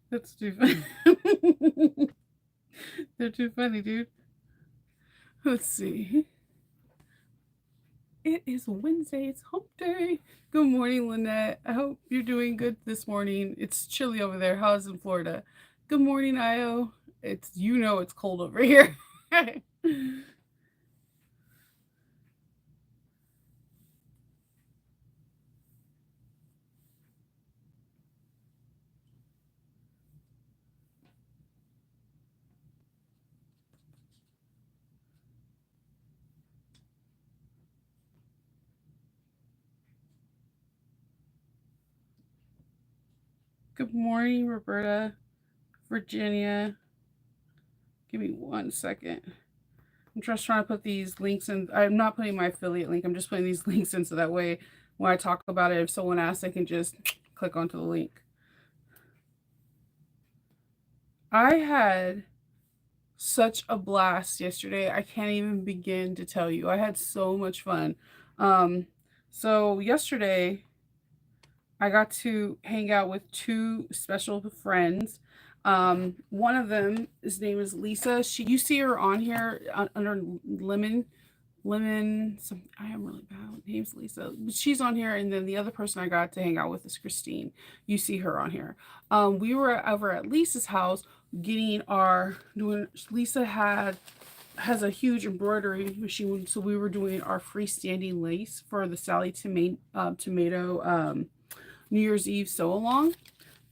That's too funny. They're too funny, dude. Let's see. It is Wednesday. It's hump day. Good morning, Lynette. I hope you're doing good this morning. It's chilly over there. How's in Florida? Good morning, Io. It's cold over here. Good morning, Roberta, Virginia. Give me 1 second. I'm just trying to put these links in. I'm not putting my affiliate link. I'm just putting these links in so that way when I talk about it, if someone asks, they can just click onto the link. I had such a blast yesterday. I can't even begin to tell you. I had so much fun. Um, so yesterday I got to hang out with two special friends. One of them, his name is Lisa. You see her on here under Lemon. I am really bad with names, Lisa, but she's on here. And then the other person I got to hang out with is Christine. You see her on here. We were over at Lisa's house getting our doing. Lisa has a huge embroidery machine, so we were doing our freestanding lace for the Tomato New Year's Eve sew along.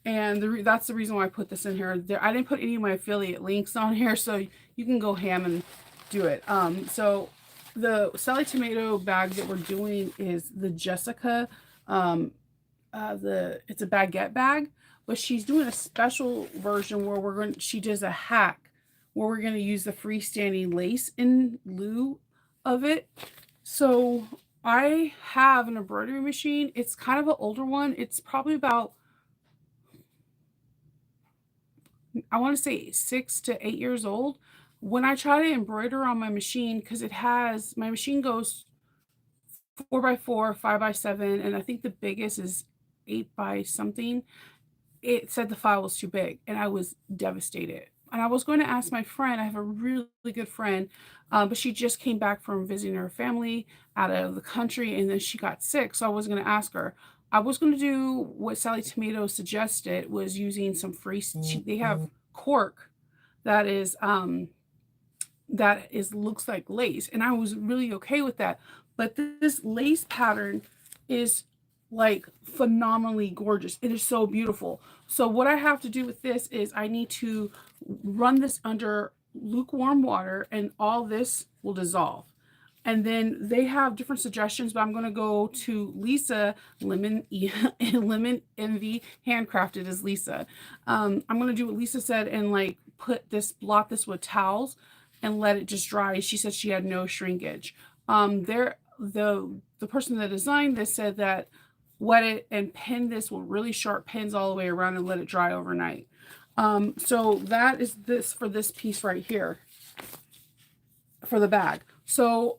And that's the reason why I put this in here. I didn't put any of my affiliate links on here, so you can go ham and do it. So the Sally Tomato bag that we're doing is the Jessica. It's a baguette bag, but she's doing a special version where she does a hack where we're going to use the freestanding lace in lieu of it. So I have an embroidery machine. It's kind of an older one. It's probably about, I want to say 6 to 8 years old. When I try to embroider on my machine, because my machine goes 4x4, 5x7, and I think the biggest is 8 by something. It said the file was too big, and I was devastated. And I was going to ask my friend. I have a really good friend, but she just came back from visiting her family out of the country, and then she got sick. So I was going to ask her. I was going to do what Sally Tomato suggested, was using some free. They have cork that looks like lace, and I was really okay with that. But this lace pattern is like phenomenally gorgeous. It is so beautiful. So what I have to do with this is I need to run this under lukewarm water, and all this will dissolve. And then they have different suggestions, but I'm going to go to Lisa Lemon Lemon Envy Handcrafted as Lisa. I'm going to do what Lisa said and like blot this with towels and let it just dry. She said she had no shrinkage. The person that designed this said that wet it and pin this with really sharp pins all the way around and let it dry overnight. So that is this for this piece right here for the bag. So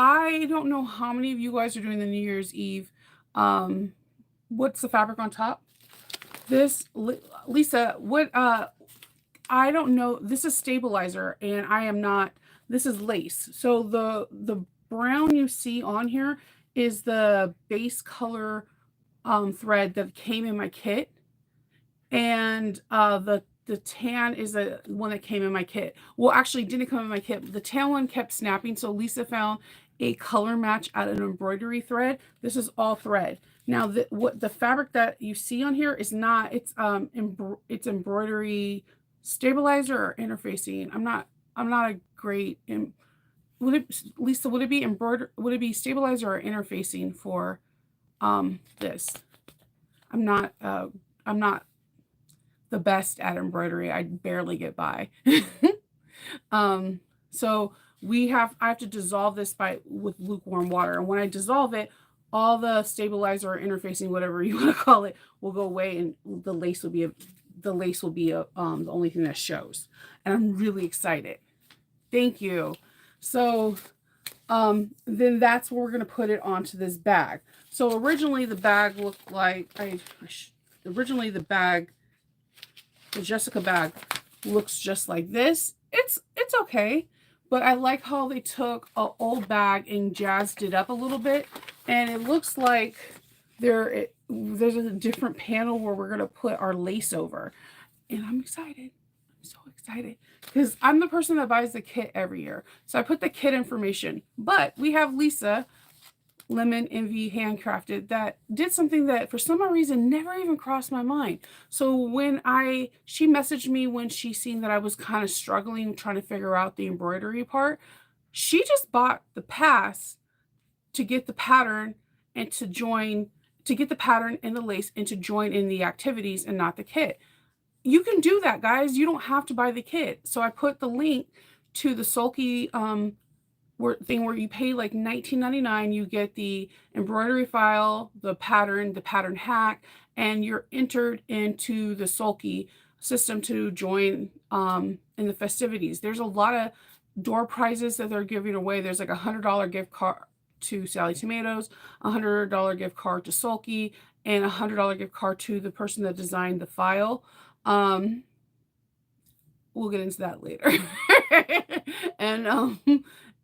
I don't know how many of you guys are doing the New Year's Eve. What's the fabric on top? Lisa, what I don't know. This is stabilizer, and I am not. This is lace. So the brown you see on here is the base color thread that came in my kit, and the tan is the one that came in my kit. Well, actually, didn't come in my kit. The tan one kept snapping, so Lisa found a color match out of an embroidery thread. This is all thread. Now, the fabric that you see on here is not. It's embroidery stabilizer or interfacing. I'm not a great. Lisa, would it be embroider? Would it be stabilizer or interfacing for this? I'm not. I'm not the best at embroidery. I barely get by. So I have to dissolve this with lukewarm water. And when I dissolve it, all the stabilizer or interfacing, whatever you want to call it, will go away, and the lace will be the only thing that shows. And I'm really excited. Thank you. So then that's where we're going to put it onto this bag. So originally the bag looked like originally the bag, the Jessica bag, looks just like this. It's okay, but I like how they took an old bag and jazzed it up a little bit, and it looks like there's a different panel where we're gonna put our lace over, and I'm excited. I'm so excited because I'm the person that buys the kit every year, so I put the kit information. But we have Lisa Lemon Envy Handcrafted that did something that for some reason never even crossed my mind. So when she messaged me when she seen that I was kind of struggling trying to figure out the embroidery part, she just bought the pass to get the pattern and to get the pattern and the lace and to join in the activities and not the kit. You can do that, guys. You don't have to buy the kit. So I put the link to the Sulky thing where you pay like $19.99, you get the embroidery file, the pattern hack, and you're entered into the Sulky system to join in the festivities. There's a lot of door prizes that they're giving away. There's like $100 gift card to Sally Tomatoes, $100 gift card to Sulky, and $100 gift card to the person that designed the file. We'll get into that later. And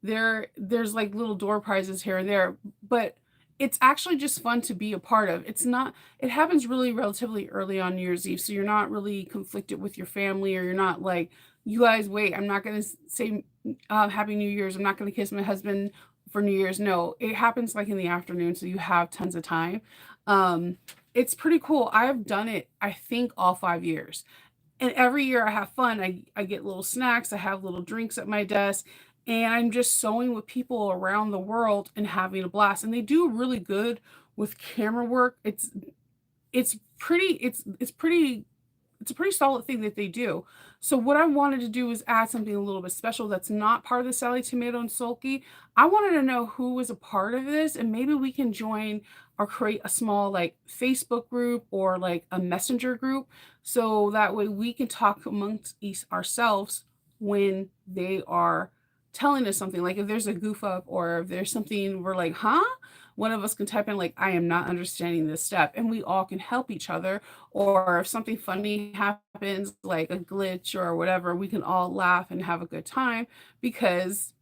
there's like little door prizes here and there, but it's actually just fun to be a part of. It happens really relatively early on New Year's Eve, so you're not really conflicted with your family, or you're not like, you guys wait, I'm not going to say Happy New Year's, I'm not going to kiss my husband for New Year's. No, it happens like in the afternoon, so you have tons of time. It's pretty cool. I have done it, I think, all 5 years. And every year I have fun. I get little snacks, I have little drinks at my desk, and I'm just sewing with people around the world and having a blast. And they do really good with camera work. It's pretty it's a pretty solid thing that they do. So what I wanted to do is add something a little bit special that's not part of the Sally Tomato and Sulky. I wanted to know who was a part of this, and maybe we can join or create a small like Facebook group or like a messenger group, so that way we can talk amongst ourselves when they are telling us something. Like if there's a goof up or if there's something we're like, huh? One of us can type in like, I am not understanding this step, and we all can help each other. Or if something funny happens, like a glitch or whatever, we can all laugh and have a good time, because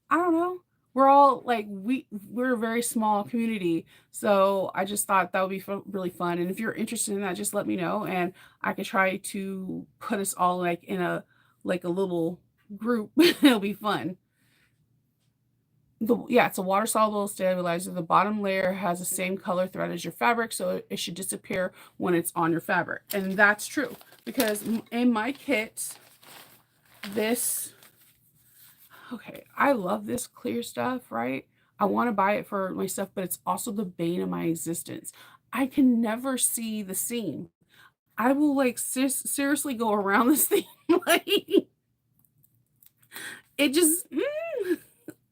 I don't know, we're all like, we're a very small community. So I just thought that would be really fun. And if you're interested in that, just let me know, and I could try to put us all like in a little group. It'll be fun. Yeah, it's a water soluble stabilizer. The bottom layer has the same color thread as your fabric, so it should disappear when it's on your fabric. And that's true, because in my kit, this, okay, I love this clear stuff, right? I want to buy it for my stuff, but it's also the bane of my existence. I can never see the seam. I will like seriously go around this thing like it just.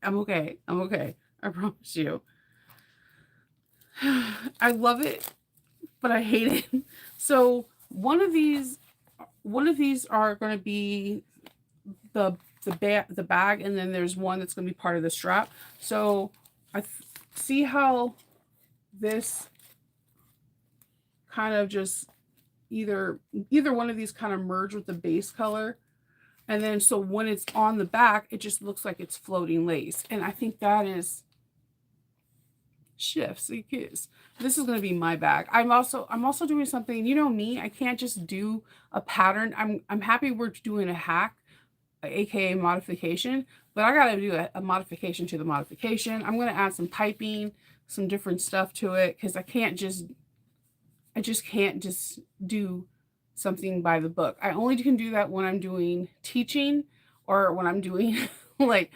I'm okay. I'm okay. I promise you. I love it, but I hate it. So one of these are going to be the the bag, and then there's one that's going to be part of the strap. So see how this kind of just either one of these kind of merge with the base color. And then so when it's on the back, it just looks like it's floating lace. And I think that is shifts. This is going to be my bag. I'm also doing something, you know me, I can't just do a pattern. I'm happy we're doing a hack, aka modification, but I got to do a modification to the modification. I'm going to add some piping, some different stuff to it, because I just can't just do something by the book. I only can do that when I'm doing teaching, or when I'm doing like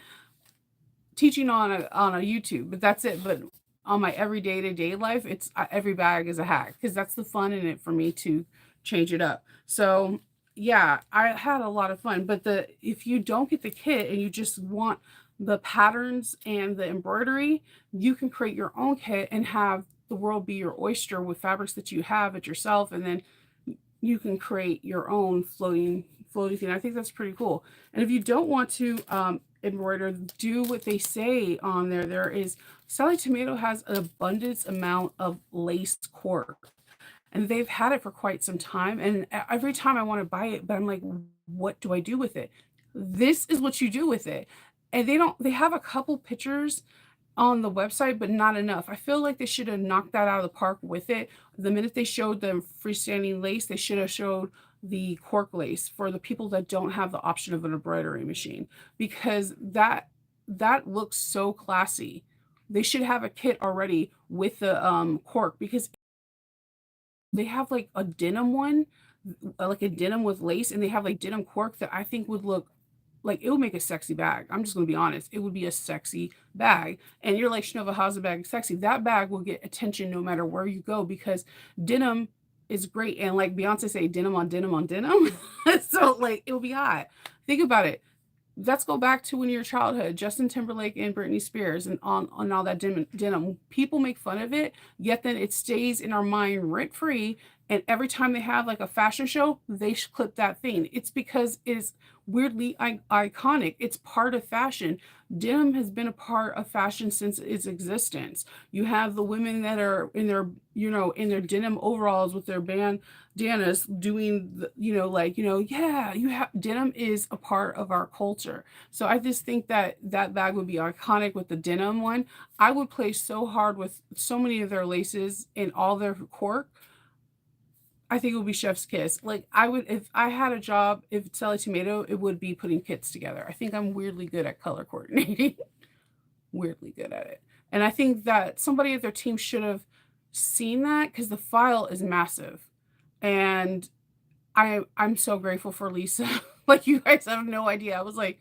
teaching on a YouTube, but that's it. But on my everyday to day life, it's every bag is a hack, because that's the fun in it for me to change it up. So yeah, I had a lot of fun. But if you don't get the kit and you just want the patterns and the embroidery, you can create your own kit and have the world be your oyster with fabrics that you have it yourself, and then you can create your own floating thing. I think that's pretty cool. And if you don't want to embroider, do what they say on there. There is, Sally Tomato has an abundance amount of lace cork. and they've had it for quite some time. And every time I want to buy it, but I'm like, what do I do with it? This is what you do with it. And they have a couple pictures on the website, but not enough. I feel like they should have knocked that out of the park with it. The minute they showed the freestanding lace, they should have showed the cork lace for the people that don't have the option of an embroidery machine, because that looks so classy. They should have a kit already with the cork, because they have like a denim one, like a denim with lace, and they have like denim cork that I think would look like it would make a sexy bag. I'm just gonna be honest. It would be a sexy bag. And you're like, Shnova, how's the bag sexy? That bag will get attention no matter where you go, because denim is great. And like Beyonce say, denim on denim on denim. So like it will be hot. Think about it. Let's go back to when your childhood, Justin Timberlake and Britney Spears, and on all that denim. People make fun of it, yet then it stays in our mind rent free. And every time they have like a fashion show, they clip that thing. It's because it's weirdly iconic. It's part of fashion. Denim has been a part of fashion since its existence. You have the women that are in their, in their denim overalls with their bandanas doing, yeah, you have denim is a part of our culture. So I just think that that bag would be iconic with the denim one. I would play so hard with so many of their laces and all their cork. I think it would be chef's kiss. Like I would, if I had a job, if it's Sally Tomato, it would be putting kits together. I think I'm weirdly good at color coordinating, weirdly good at it. And I think that somebody at their team should have seen that, because the file is massive. And I'm so grateful for Lisa. Like you guys have no idea. I was like,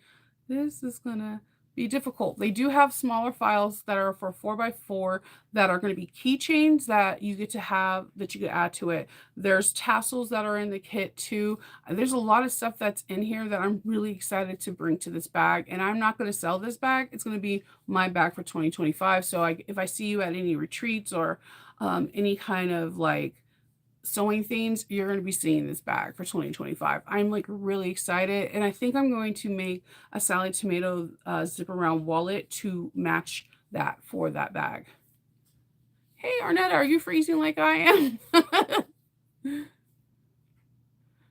this is gonna be difficult. They do have smaller files that are for 4x4 that are going to be keychains that you get to have, that you could add to it. There's tassels that are in the kit too. There's a lot of stuff that's in here that I'm really excited to bring to this bag. And I'm not going to sell this bag. It's going to be my bag for 2025. So if I see you at any retreats or any kind of like sewing things, you're going to be seeing this bag for 2025. I'm like really excited. And I think I'm going to make a Sally Tomato zip around wallet to match that for that bag. Hey, Arnetta, are you freezing like I am?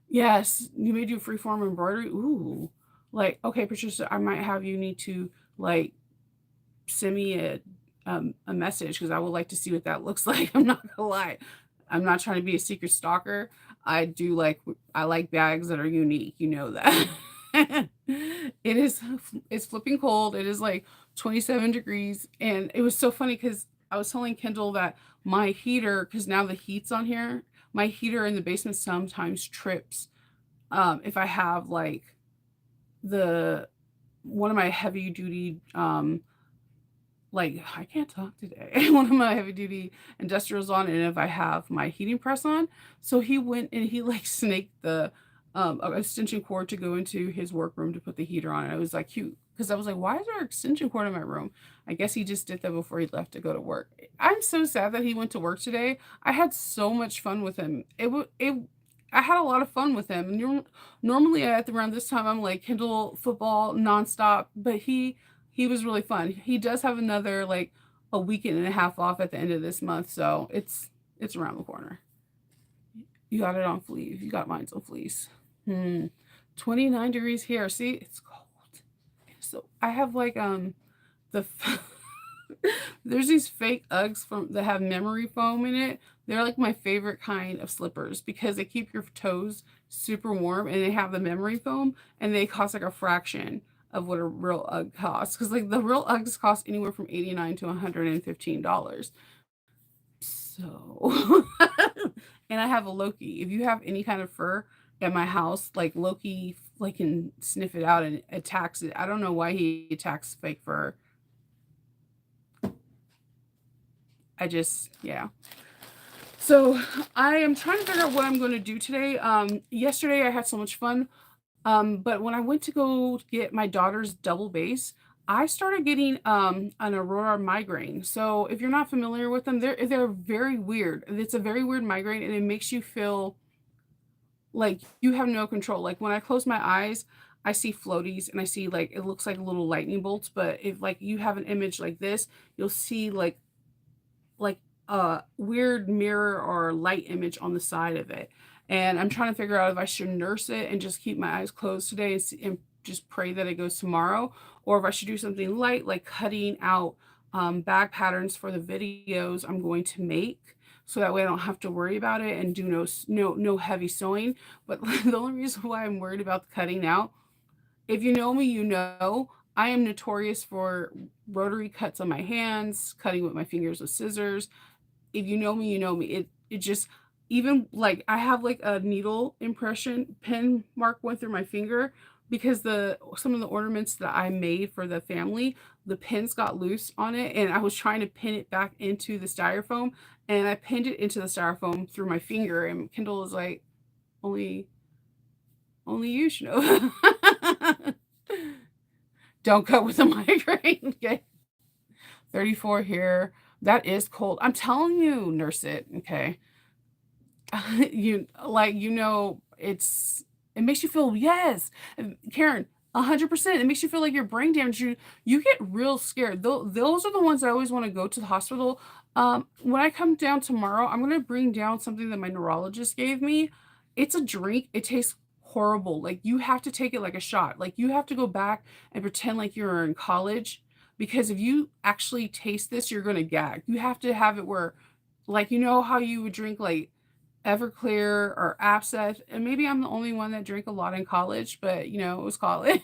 Yes, you may do freeform embroidery. Ooh, like, okay, Patricia, I might have you need to like send me a message, because I would like to see what that looks like. I'm not gonna lie. I'm not trying to be a secret stalker. I like bags that are unique. You know that. It's flipping cold. It is like 27 degrees. And it was so funny because I was telling Kendall that my heater, because now the heat's on here, my heater in the basement sometimes trips. If I have like the one of my heavy duty like I can't talk today. One of my heavy duty industrials on, and if I have my heating press on. So he went and he like snaked the extension cord to go into his workroom to put the heater on. And it was like cute, because I was like, why is there an extension cord in my room? I guess he just did that before he left to go to work. I'm so sad that he went to work today. I had so much fun with him. I had a lot of fun with him. And normally at around this time, I'm like Kindle football nonstop, but he was really fun. He does have another like a weekend and a half off at the end of this month, so it's around the corner. You got it on fleece. You got mine on fleece. 29 degrees here. See, it's cold. So I have like the there's these fake Uggs that have memory foam in it. They're like my favorite kind of slippers, because they keep your toes super warm, and they have the memory foam, and they cost like a fraction of what a real Ugg costs. Because like the real Uggs cost anywhere from $89 to $115. So, and I have a Loki. If you have any kind of fur at my house, like Loki, like can sniff it out and attacks it. I don't know why he attacks fake fur. Yeah. So I am trying to figure out what I'm going to do today. Yesterday I had so much fun. But when I went to go get my daughter's double base, I started getting an aurora migraine. So if you're not familiar with them, they're very weird. It's a very weird migraine, and it makes you feel like you have no control. Like when I close my eyes, I see floaties, and I see like it looks like little lightning bolts. But if like you have an image like this, you'll see like a weird mirror or light image on the side of it. And I'm trying to figure out if I should nurse it and just keep my eyes closed today and just pray that it goes tomorrow, or if I should do something light like cutting out bag patterns for the videos I'm going to make. So that way I don't have to worry about it and do no heavy sewing. But the only reason why I'm worried about the cutting out, if you know me, you know I am notorious for rotary cuts on my hands, cutting with my fingers with scissors. If you know me, you know me. It just, even like I have like a needle impression pin mark went through my finger because the some of the ornaments that I made for the family, the pins got loose on it and I was trying to pin it back into the styrofoam and I pinned it into the styrofoam through my finger and Kendall was like, only only you should know. Don't cut with a migraine. Okay. 34 here. That is cold. I'm telling you, nurse it. Okay. You like, it makes you feel, yes, Karen, 100%. It makes you feel like you're brain damaged. You get real scared. Those are the ones I always want to go to the hospital. When I come down tomorrow, I'm gonna bring down something that my neurologist gave me. It's a drink. It tastes horrible. Like you have to take it like a shot. Like you have to go back and pretend like you're in college because if you actually taste this, you're gonna gag. You have to have it where, like, you know how you would drink like Everclear or Abseth, and maybe I'm the only one that drank a lot in college, but it was college.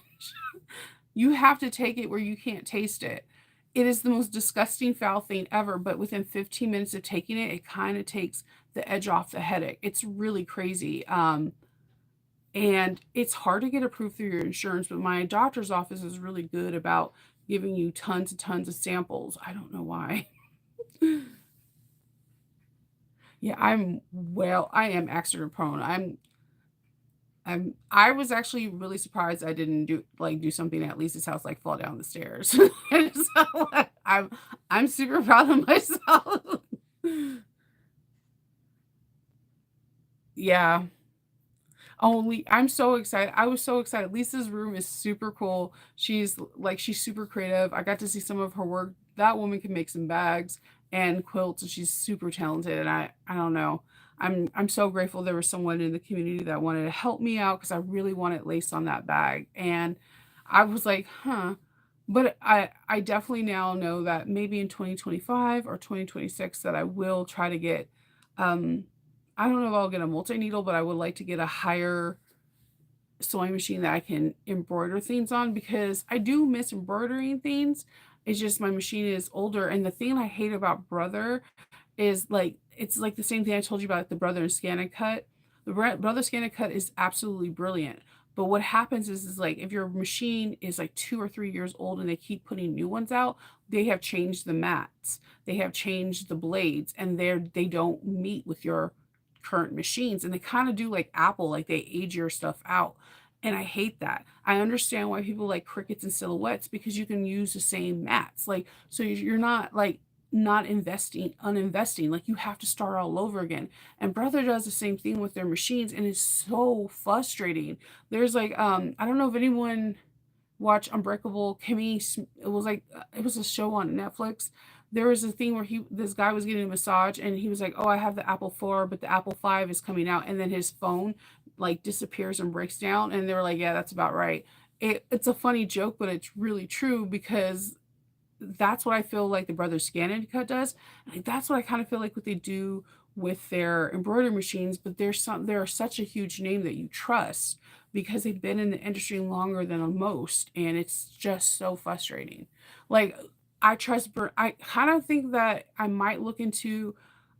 You have to take it where you can't taste it. It is the most disgusting, foul thing ever, but within 15 minutes of taking it, it kind of takes the edge off the headache. It's really crazy. And it's hard to get approved through your insurance, but my doctor's office is really good about giving you tons and tons of samples. I don't know why. Yeah, I am accident prone. I was actually really surprised I didn't do something at Lisa's house, like fall down the stairs. So, I'm super proud of myself. Yeah. Only I'm so excited. I was so excited. Lisa's room is super cool. She's super creative. I got to see some of her work. That woman can make some bags and quilts, and she's super talented. And I don't know. I'm so grateful there was someone in the community that wanted to help me out because I really wanted lace on that bag. And I was like, huh. But I definitely now know that maybe in 2025 or 2026 that I will try to get um I don't know if I'll get a multi-needle, but I would like to get a higher sewing machine that I can embroider things on because I do miss embroidering things. It's just my machine is older. And the thing I hate about Brother is like it's like the same thing I told you about the Brother and Scan and Cut. The Brother Scan and Cut is absolutely brilliant. But what happens is like if your machine is like 2 or 3 years old and they keep putting new ones out, they have changed the mats, they have changed the blades, and they don't meet with your current machines. And they kind of do like Apple, like they age your stuff out. And I hate that. I understand why people like Cricuts and Silhouettes because you can use the same mats. Like, so you're not like not investing, uninvesting. Like you have to start all over again. And Brother does the same thing with their machines, and it's so frustrating. There's like, I don't know if anyone watch Unbreakable Kimmy. It was like it was a show on Netflix. There was a thing where this guy was getting a massage and he was like, "Oh, I have the Apple 4, but the Apple 5 is coming out." And then his phone like disappears and breaks down. And they were like, "Yeah, that's about right." It's a funny joke, but it's really true because that's what I feel like the Brothers Scan and Cut does. And that's what I kind of feel like what they do with their embroidery machines, but they're such a huge name that you trust because they've been in the industry longer than most, and it's just so frustrating. Like I kind of think that I might look into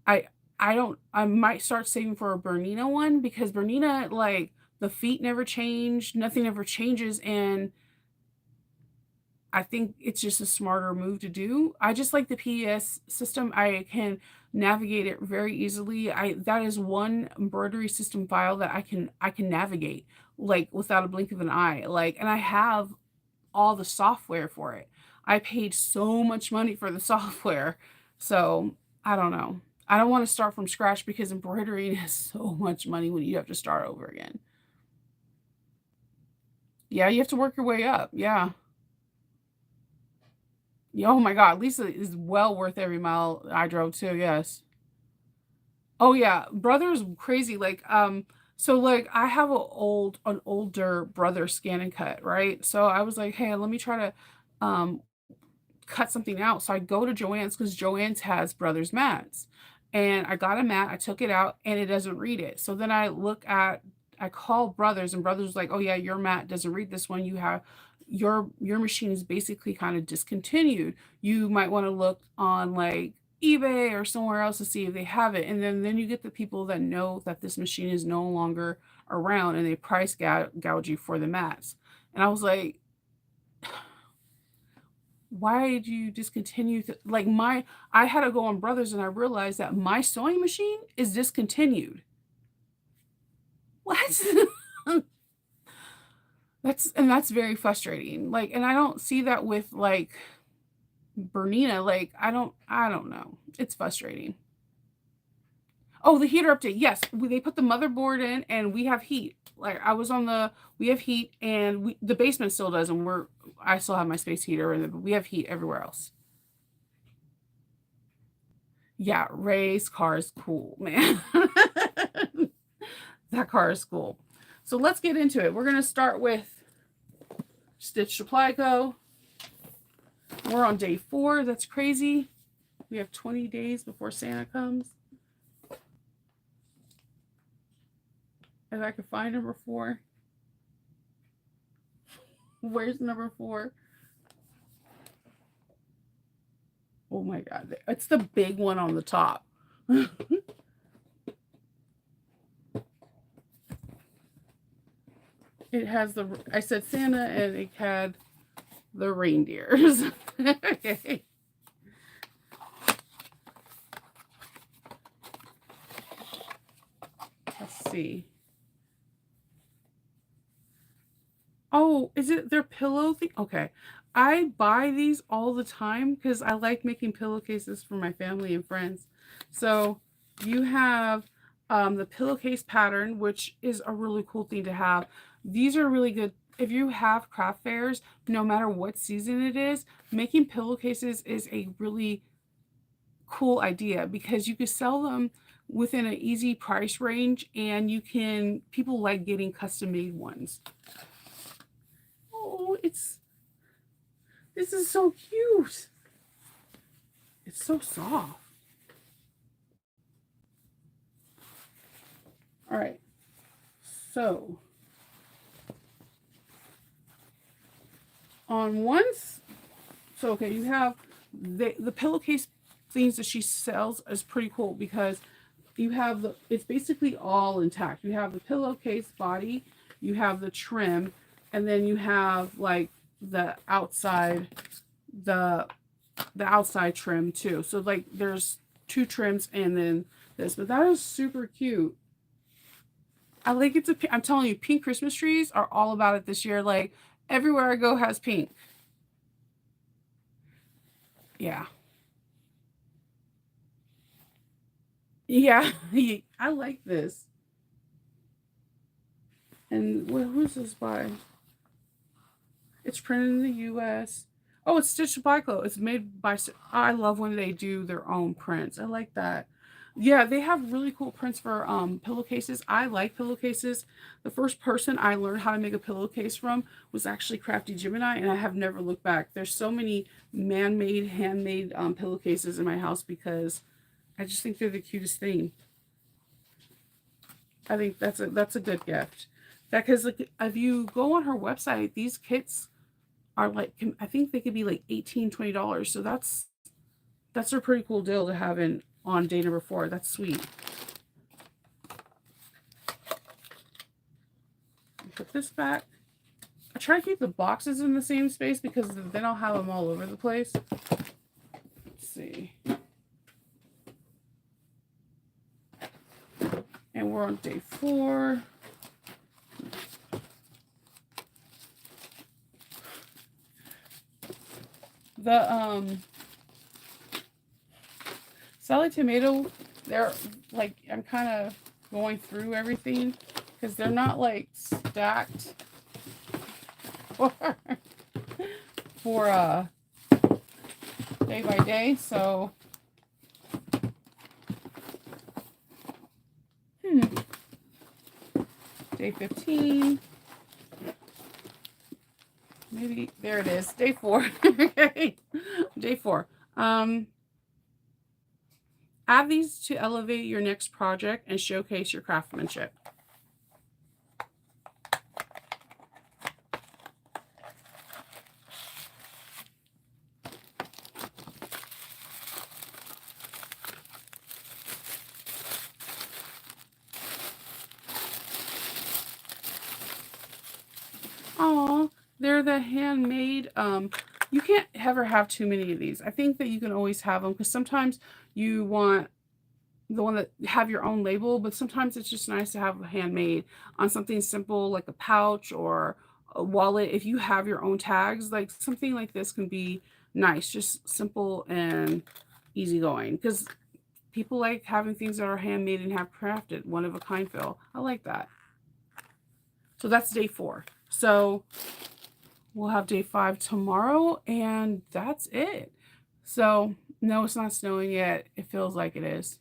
I I don't I might start saving for a Bernina one because Bernina, like, the feet never change, nothing ever changes, and I think it's just a smarter move to do. I just like the PES system. I can navigate it very easily. I That is one embroidery system file that I can navigate like without a blink of an eye. Like, and I have all the software for it. I paid so much money for the software. So, I don't know. I don't want to start from scratch because embroidery is so much money when you have to start over again. Yeah, you have to work your way up. Yeah. Oh my God, Lisa is well worth every mile I drove too. Yes. Oh yeah, brother's crazy. Like, so like I have an older brother scan and cut, right? So I was like, hey, let me try to um cut something out. So I go to Joann's because Joann's has Brothers mats. And I got a mat, I took it out, and it doesn't read it. So then I call Brothers, and Brothers was like, oh yeah, your mat doesn't read this one. You have your machine is basically kind of discontinued. You might want to look on like eBay or somewhere else to see if they have it. And then you get the people that know that this machine is no longer around and they price gouge you for the mats. And I was like, why did you discontinue like my I had to go on Brothers and I realized that my sewing machine is discontinued. What? That's very frustrating. Like, and I don't see that with like Bernina. Like, I don't know. It's frustrating. Oh, the heater update. Yes, they put the motherboard in and we have heat. Like I was on we have heat and the basement still does and I still have my space heater and we have heat everywhere else. Yeah, Ray's car is cool, man. That car is cool. So let's get into it. We're going to start with Stitch Supply Co. We're on day 4. That's crazy. We have 20 days before Santa comes. If I could find number 4. Where's number 4? Oh my God. It's the big one on the top. It has I said Santa and it had the reindeers. Okay. Let's see. Oh, is it their pillow thing? Okay. I buy these all the time because I like making pillowcases for my family and friends. So you have the pillowcase pattern, which is a really cool thing to have. These are really good. If you have craft fairs, no matter what season it is, making pillowcases is a really cool idea because you could sell them within an easy price range and people like getting custom made ones. Oh, this is so cute. It's so soft. All right. So on once, so okay, you have the pillowcase things that she sells is pretty cool because you have it's basically all intact. You have the pillowcase body, you have the trim, and then you have like the outside outside trim too. So like there's 2 trims and then this, but that is super cute. I like it. I'm telling you, pink Christmas trees are all about it this year. Like everywhere I go has pink. Yeah. Yeah. I like this. And who's this by? It's printed in the U.S. Oh, it's Stitch by Co. It's made by. I love when they do their own prints. I like that. Yeah, they have really cool prints for pillowcases. I like pillowcases. The first person I learned how to make a pillowcase from was actually Crafty Gemini, and I have never looked back. There's so many man-made, handmade pillowcases in my house because I just think they're the cutest thing. I think that's a good gift. Because like, if you go on her website, these kits are like I think they could be like $18-20. So that's a pretty cool deal to have in on day number 4. That's sweet. Put this back. I try to keep the boxes in the same space because then I'll have them all over the place. Let's see. And we're on day 4. The Sally Tomato, they're like, I'm kind of going through everything because they're not like stacked for day by day. So, day 15. Maybe there it is. Day 4. Okay. Day 4. Add these to elevate your next project and showcase your craftsmanship. Oh, they're the handmade. You can't ever have too many of these. I think that you can always have them because sometimes you want the one that have your own label, but sometimes it's just nice to have handmade on something simple like a pouch or a wallet. If you have your own tags, like something like this can be nice, just simple and easygoing. Because people like having things that are handmade and have crafted, one of a kind feel. I like that. So that's day 4. So we'll have day 5 tomorrow, and that's it. So, no, it's not snowing yet. It feels like it is.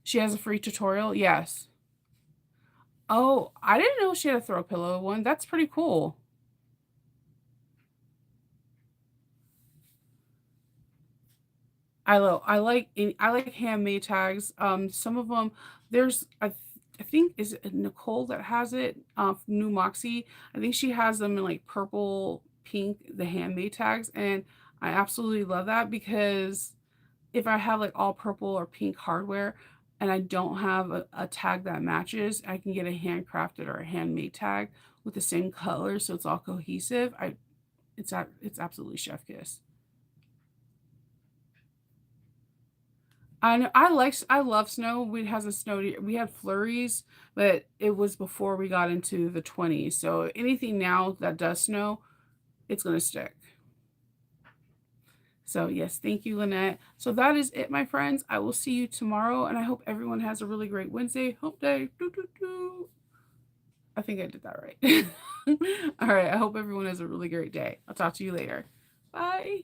She has a free tutorial? Yes. Oh, I didn't know she had a throw pillow one. That's pretty cool. I like handmade tags. Some of them there's I think is it Nicole that has it from New Moxie. I think she has them in like purple, pink, the handmade tags, and I absolutely love that because if I have like all purple or pink hardware and I don't have a tag that matches, I can get a handcrafted or a handmade tag with the same color so it's all cohesive. It's absolutely chef kiss. I know I love snow. We has a snow we had flurries, but it was before we got into the 20s. So anything now that does snow, it's gonna stick. So yes, thank you, Lynette. So that is it, my friends. I will see you tomorrow, and I hope everyone has a really great Wednesday. Hump day. Doo, doo, doo. I think I did that right. All right. I hope everyone has a really great day. I'll talk to you later. Bye.